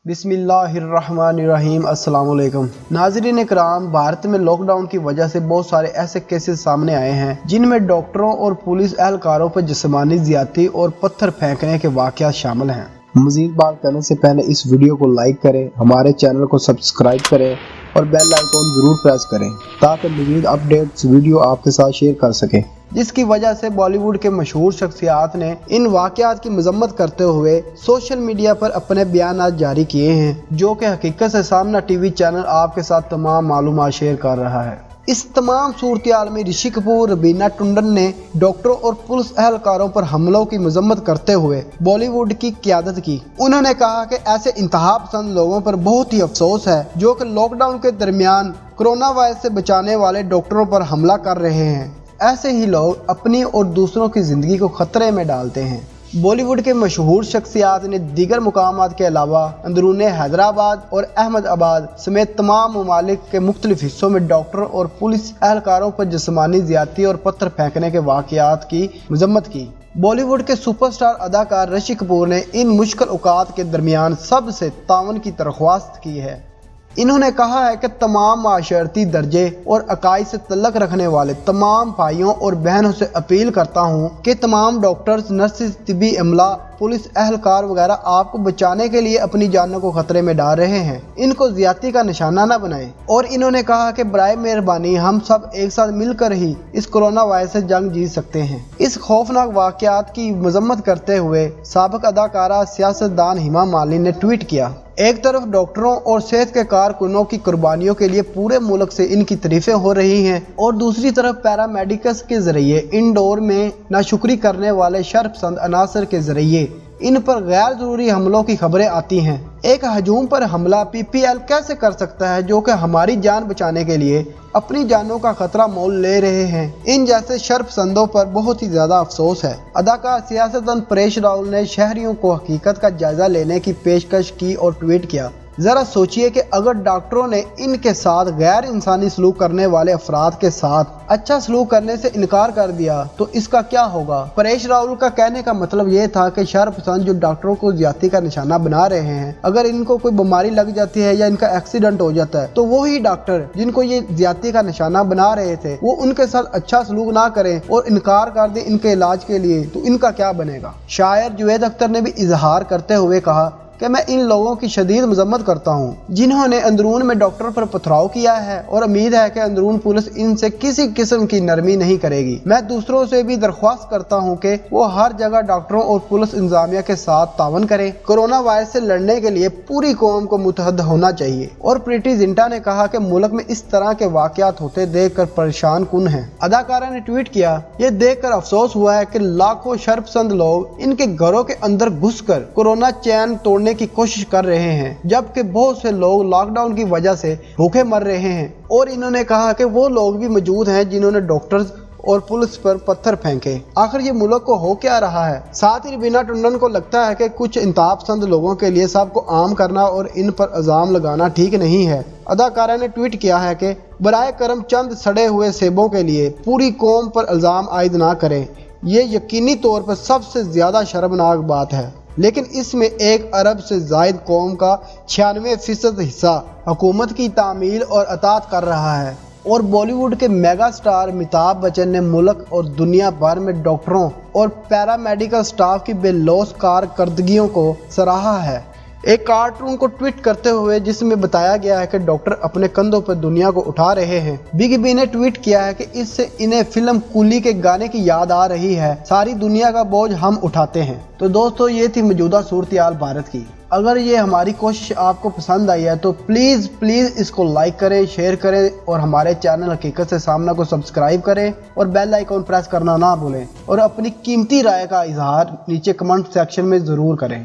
बिस्मिल्लाहिर्रहमानिर्रहीम। अस्सलाम वालेकुम नाज़रीन इकराम, भारत में लॉकडाउन की वजह से बहुत सारे ऐसे केसेस सामने आए हैं जिनमें डॉक्टरों और पुलिस एहलकारों पर जिस्मानी ज़्यादती और पत्थर फेंकने के वाक़यात शामिल हैं। मज़ीद बात करने से पहले इस वीडियो को लाइक करें, हमारे चैनल को सब्सक्राइब करें और बेल आइकॉन ज़रूर प्रेस करें ताकि मज़ीद अपडेट्स वीडियो आपके साथ शेयर कर सकें। जिसकी वजह से बॉलीवुड के मशहूर शख्सियात ने इन वाक़यात की मजम्मत करते हुए सोशल मीडिया पर अपने बयान जारी किए हैं, जो कि हकीकत से सामना टीवी चैनल आपके साथ तमाम मालूमात शेयर कर रहा है। इस तमाम सूरत में ऋषि कपूर, रवीना टंडन ने डॉक्टरों और पुलिस एहलकारों पर हमलों की मजम्मत करते हुए बॉलीवुड की क़यादत की। उन्होंने कहा कि ऐसे इंतहा पसंद लोगों पर बहुत ही अफसोस है जो कि लॉकडाउन के दरमियान कोरोना वायरस से बचाने वाले डॉक्टरों पर हमला कर रहे हैं। ऐसे ही लोग अपनी और दूसरों की ज़िंदगी को ख़तरे में डालते हैं। बॉलीवुड के मशहूर शख्सियात ने दीगर मुकामात के अलावा अंदरून हैदराबाद और अहमदाबाद समेत तमाम ममालिक के मुख्तलिफ हिस्सों में डॉक्टर और पुलिस एहलकारों पर जिस्मानी ज़्यादती और पत्थर फेंकने के वाक़यात की मजम्मत की। बॉलीवुड के सुपरस्टार अदाकार ऋषि कपूर ने इन मुश्किल औकात के दरमियान सबसे तावन की दरख्वास्त की है। इन्होंने कहा है कि तमाम माशरती दर्जे और अकाई से तल्लक रखने वाले तमाम भाइयों और बहनों से अपील करता हूँ कि तमाम डॉक्टर्स, नर्सेज, तिबी अमला, पुलिस एहलकार वगैरह आपको बचाने के लिए अपनी जानों को खतरे में डाल रहे हैं। इनको ज़्यादती का निशाना न बनाएं। और इन्होंने कहा कि बराए मेहरबानी हम सब एक साथ मिलकर ही इस कोरोना वायरस से जंग जीत सकते हैं। इस खौफनाक वाक़यात की मजम्मत करते हुए साबिक अदाकारा सियासतदान हेमा मालिनी ने ट्वीट किया, एक तरफ डॉक्टरों और सेहत के कारकुनों की कुर्बानियों के लिए पूरे मुल्क से इनकी तारीफें हो रही हैं और दूसरी तरफ पैरामेडिक्स के जरिए इंडोर में नाशुक्री करने वाले शर्पसंद अनासर के जरिए इन पर गैर जरूरी हमलों की खबरें आती हैं। एक हजूम पर हमला PPL कैसे कर सकता है जो कि हमारी जान बचाने के लिए अपनी जानों का खतरा मोल ले रहे हैं। इन जैसे शर्पसंदों पर बहुत ही ज्यादा अफसोस है। अदाकार सियासतदान परेश रावल ने शहरियों को हकीकत का जायजा लेने की पेशकश की और ट्वीट किया, जरा सोचिए कि अगर डॉक्टरों ने इनके साथ गैर इंसानी सलूक करने वाले अफराद के साथ अच्छा सलूक करने से इनकार कर दिया तो इसका क्या होगा। परेश रावल का कहने का मतलब ये था कि शर्पसंद जो डॉक्टरों को ज्यादती का निशाना बना रहे हैं, अगर इनको कोई बीमारी लग जाती है या इनका एक्सीडेंट हो जाता है तो वही डॉक्टर जिनको ये ज्यादती का निशाना बना रहे थे वो उनके साथ अच्छा सलूक ना करें और इनकार कर दे इनके इलाज के लिए, तो इनका क्या बनेगा। शायर जुवेद अख्तर ने भी इजहार करते हुए कहा कि मैं इन लोगों की शदीद मजम्मत करता हूँ जिन्होंने अंदरून में डॉक्टर पर पथराव किया है और उम्मीद है कि अंदरून पुलिस इनसे किसी किस्म की नरमी नहीं करेगी। मैं दूसरों से भी दरख्वास्त करता हूँ कि वो हर जगह डॉक्टरों और पुलिस इंतजामिया के साथ तावन करें। कोरोना वायरस से लड़ने के लिए पूरी कौम को मुतहद होना चाहिए। और प्रीति जिंटा ने कहा कि मुल्क में इस तरह के वाकयात होते देख कर परेशान कुन है। अदाकारा ने ट्वीट किया, ये देख कर अफसोस हुआ है कि लाखों शर्पसंद लोग इनके घरों के अंदर घुस कर कोरोना चैन तोड़ने की कोशिश कर रहे हैं, जबकि बहुत से लोग लॉकडाउन की वजह से भूखे मर रहे हैं। और इन्होंने कहा कि वो लोग भी मौजूद हैं जिन्होंने डॉक्टर्स और पुलिस पर पत्थर फेंके। आखिर ये मुल्क को हो क्या रहा है। साथ ही रवीना टंडन को लगता है कि कुछ इंतहा पसंद लोगों के लिए सबको आम करना और इन पर इल्जाम लगाना ठीक नहीं है। अदाकारा ने ट्वीट किया है कि बराए करम चंद सड़े हुए सेबों के लिए पूरी कौम पर इल्जाम आयद ना करें। ये यकीनी तौर पर सबसे ज्यादा शर्मनाक बात है, लेकिन इसमें 1 अरब से जायद कौम का 96% हिस्सा हुकूमत की तामील और अतात कर रहा है। और बॉलीवुड के मेगा स्टार अमिताभ बच्चन ने मुल्क और दुनिया भर में डॉक्टरों और पैरामेडिकल स्टाफ की बेलौस कारकर्दगियों को सराहा है। एक कार्टून को ट्वीट करते हुए जिसमें बताया गया है कि डॉक्टर अपने कंधों पर दुनिया को उठा रहे हैं। बिग बी ने ट्वीट किया है कि इससे इन्हें फिल्म कूली के गाने की याद आ रही है, सारी दुनिया का बोझ हम उठाते हैं। तो दोस्तों, ये थी मौजूदा सूरत-ए-हाल भारत की। अगर ये हमारी कोशिश आपको पसंद आई है तो प्लीज़ इसको लाइक करें, शेयर करें और हमारे चैनल हकीकत से सामना को सब्सक्राइब करें और बेल आइकॉन प्रेस करना ना भूलें। और अपनी कीमती राय का इजहार नीचे कमेंट सेक्शन में ज़रूर करें।